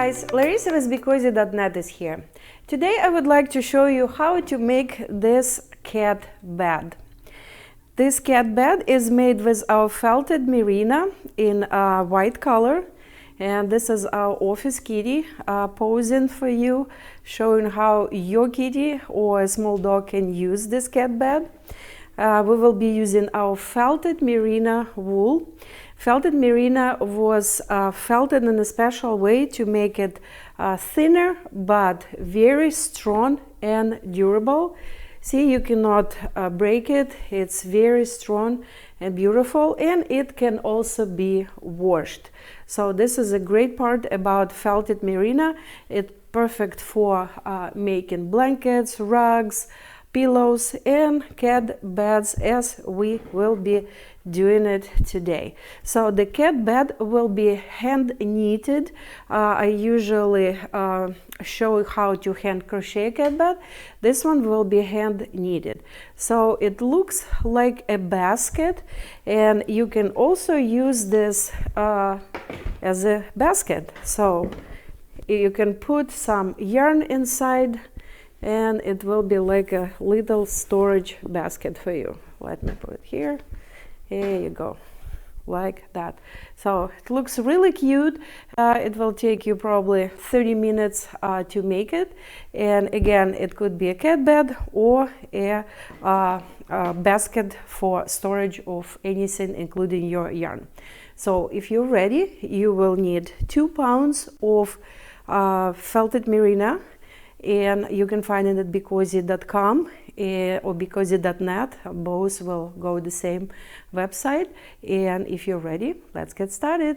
guys, Larissa with BeCozy.net is here. Today I would like to show you how to make this cat bed. This cat bed is made with our felted merino in white color, and this is our office kitty posing for you, showing how your kitty or a small dog can use this cat bed. We will be using our felted merino wool. Felted merino was felted in a special way to make it thinner but very strong and durable. See, you cannot break it. It's very strong and beautiful, and it can also be washed. So this is a great part about felted merino. It's perfect for making blankets, rugs, pillows, and cat beds, as we will be doing it today. So the cat bed will be hand knitted. I usually show how to hand crochet a cat bed. This one will be hand knitted. So it looks like a basket, and you can also use this as a basket. So you can put some yarn inside, and it will be like a little storage basket for you. Let me put it here. There you go, like that. So it looks really cute. It will take you probably 30 minutes to make it. And again, it could be a cat bed or a basket for storage of anything, including your yarn. So if you're ready, you will need 2 pounds of felted merino, and you can find it at BeCozy.com or BeCozy.net. Both will go the same website. And if you're ready, let's get started.